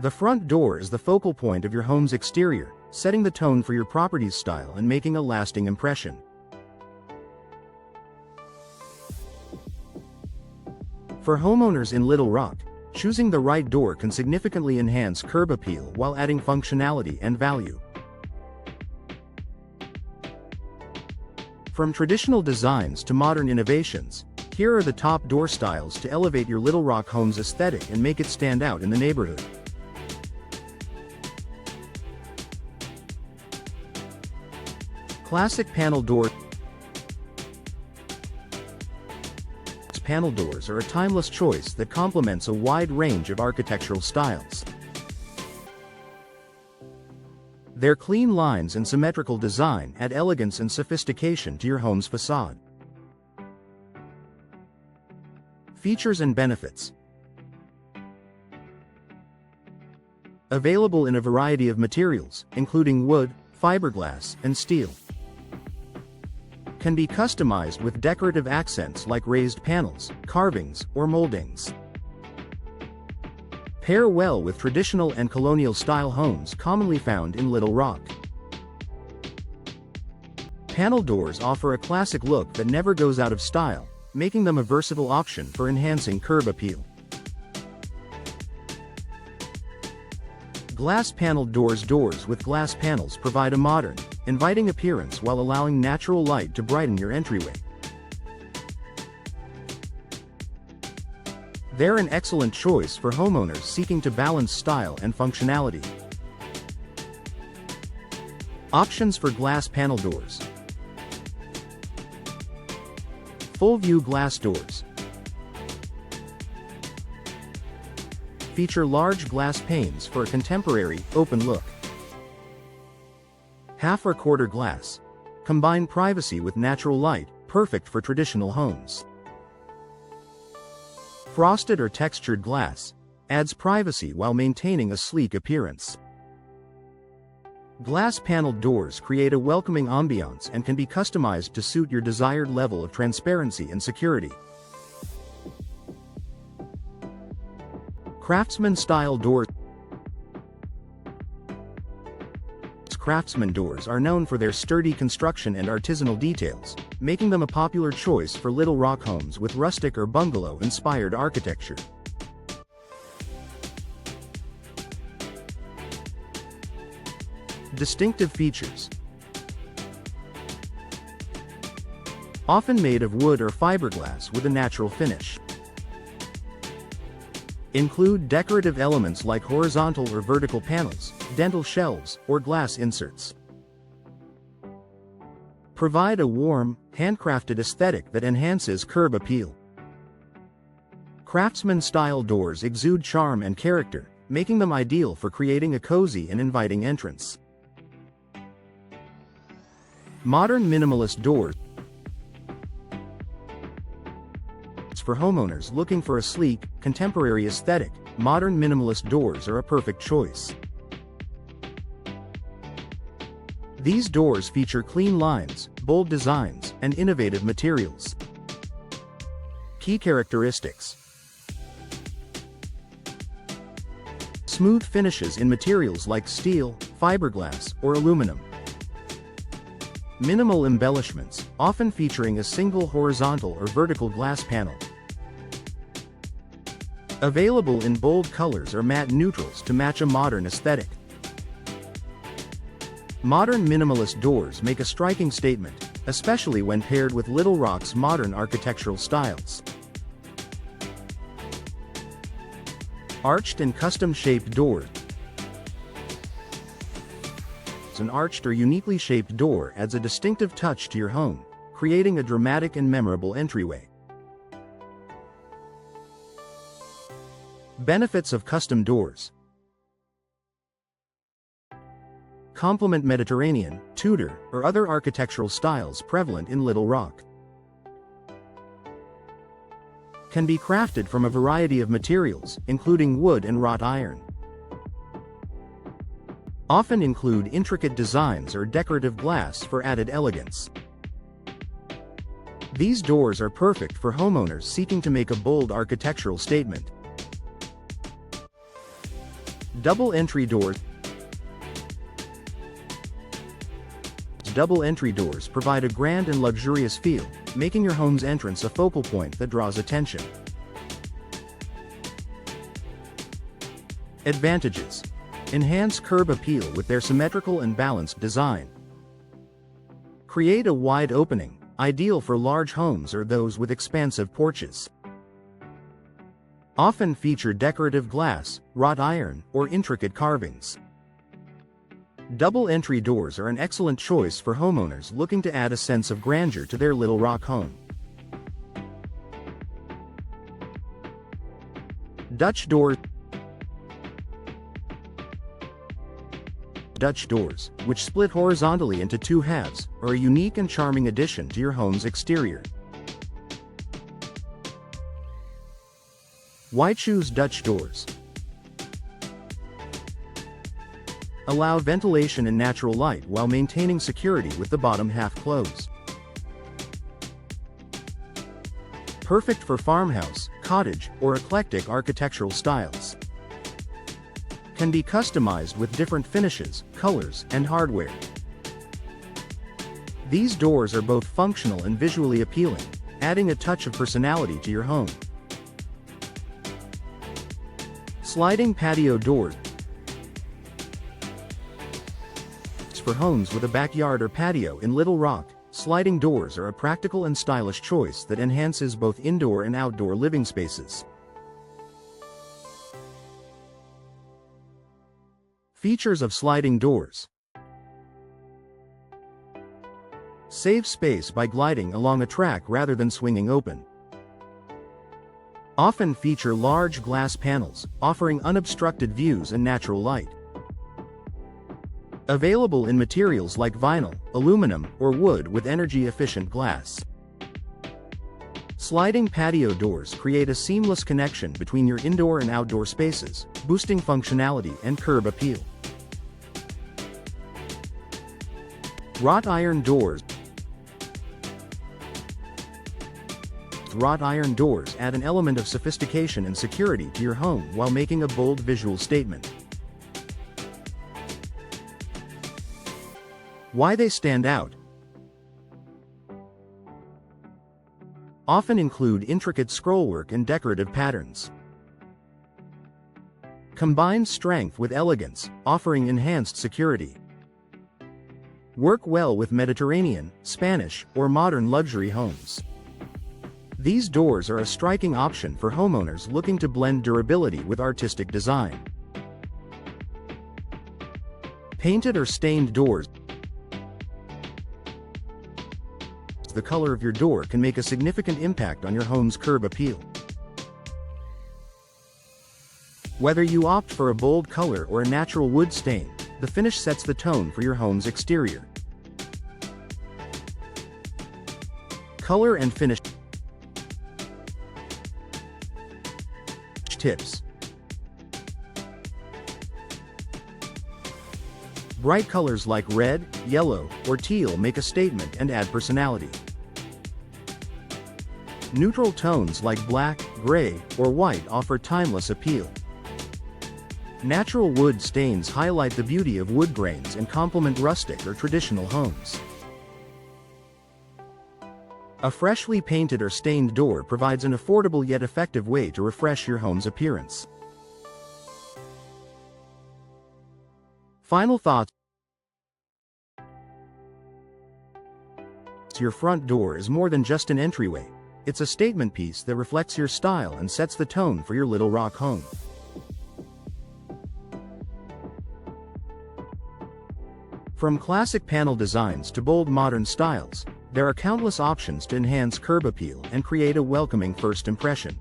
The front door is the focal point of your home's exterior, setting the tone for your property's style and making a lasting impression. For homeowners in Little Rock, choosing the right door can significantly enhance curb appeal while adding functionality and value. From traditional designs to modern innovations, here are the top door styles to elevate your Little Rock home's aesthetic and make it stand out in the neighborhood. Classic panel door. Panel doors are a timeless choice that complements a wide range of architectural styles. Their clean lines and symmetrical design add elegance and sophistication to your home's facade. Features and benefits. Available in a variety of materials, including wood, fiberglass, and steel. Can be customized with decorative accents like raised panels, carvings, or moldings. Pair well with traditional and colonial-style homes commonly found in Little Rock. Panel doors offer a classic look that never goes out of style, making them a versatile option for enhancing curb appeal. Glass paneled doors. Doors with glass panels provide a modern, inviting appearance while allowing natural light to brighten your entryway. They're an excellent choice for homeowners seeking to balance style and functionality. Options for glass panel doors. Full-view glass doors. Feature large glass panes for a contemporary, open look. Half or quarter glass. Combine privacy with natural light, perfect for traditional homes. Frosted or textured glass. Adds privacy while maintaining a sleek appearance. Glass paneled doors create a welcoming ambiance and can be customized to suit your desired level of transparency and security. Craftsman-style doors. Craftsman doors are known for their sturdy construction and artisanal details, making them a popular choice for Little Rock homes with rustic or bungalow-inspired architecture. Distinctive features. Often made of wood or fiberglass with a natural finish. Include decorative elements like horizontal or vertical panels, dentil shelves, or glass inserts. Provide a warm, handcrafted aesthetic that enhances curb appeal. Craftsman-style doors exude charm and character, making them ideal for creating a cozy and inviting entrance. Modern minimalist doors. For homeowners looking for a sleek, contemporary aesthetic, modern minimalist doors are a perfect choice. These doors feature clean lines, bold designs, and innovative materials. Key characteristics. Smooth finishes in materials like steel, fiberglass, or aluminum. Minimal embellishments, often featuring a single horizontal or vertical glass panel. Available in bold colors or matte neutrals to match a modern aesthetic. Modern minimalist doors make a striking statement, especially when paired with Little Rock's modern architectural styles. Arched and custom-shaped doors. An arched or uniquely shaped door adds a distinctive touch to your home, creating a dramatic and memorable entryway. Benefits of custom doors. Complement Mediterranean, Tudor, or other architectural styles prevalent in Little Rock. Can be crafted from a variety of materials, including wood and wrought iron. Often include intricate designs or decorative glass for added elegance. These doors are perfect for homeowners seeking to make a bold architectural statement. Double entry doors. Double entry doors provide a grand and luxurious feel, making your home's entrance a focal point that draws attention. Advantages: enhance curb appeal with their symmetrical and balanced design. Create a wide opening, ideal for large homes or those with expansive porches. Often feature decorative glass, wrought iron, or intricate carvings. Double entry doors are an excellent choice for homeowners looking to add a sense of grandeur to their Little Rock home. Dutch doors. Dutch doors, which split horizontally into two halves, are a unique and charming addition to your home's exterior. Why choose Dutch doors? Allow ventilation and natural light while maintaining security with the bottom half closed. Perfect for farmhouse, cottage, or eclectic architectural styles. Can be customized with different finishes, colors, and hardware. These doors are both functional and visually appealing, adding a touch of personality to your home. Sliding patio doors. For homes with a backyard or patio in Little Rock, sliding doors are a practical and stylish choice that enhances both indoor and outdoor living spaces. Features of sliding doors. Save space by gliding along a track rather than swinging open. Often feature large glass panels, offering unobstructed views and natural light. Available in materials like vinyl, aluminum, or wood with energy-efficient glass. Sliding patio doors create a seamless connection between your indoor and outdoor spaces, boosting functionality and curb appeal. Wrought iron doors. Wrought iron doors add an element of sophistication and security to your home while making a bold visual statement. Why they stand out. Often include intricate scrollwork and decorative patterns. Combine strength with elegance, offering enhanced security. Work well with Mediterranean, Spanish, or modern luxury homes. These doors are a striking option for homeowners looking to blend durability with artistic design. Painted or stained doors. The color of your door can make a significant impact on your home's curb appeal. Whether you opt for a bold color or a natural wood stain, the finish sets the tone for your home's exterior. Color and finish tips. Bright colors like red, yellow, or teal make a statement and add personality. Neutral tones like black, gray, or white offer timeless appeal. Natural wood stains highlight the beauty of wood grains and complement rustic or traditional homes. A freshly painted or stained door provides an affordable yet effective way to refresh your home's appearance. Final thoughts. Your front door is more than just an entryway. It's a statement piece that reflects your style and sets the tone for your Little Rock home. From classic panel designs to bold modern styles, there are countless options to enhance curb appeal and create a welcoming first impression.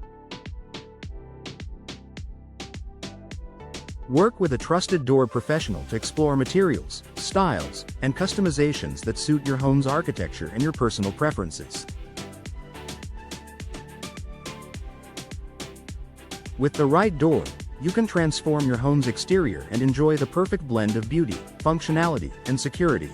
Work with a trusted door professional to explore materials, styles, and customizations that suit your home's architecture and your personal preferences. With the right door, you can transform your home's exterior and enjoy the perfect blend of beauty, functionality, and security.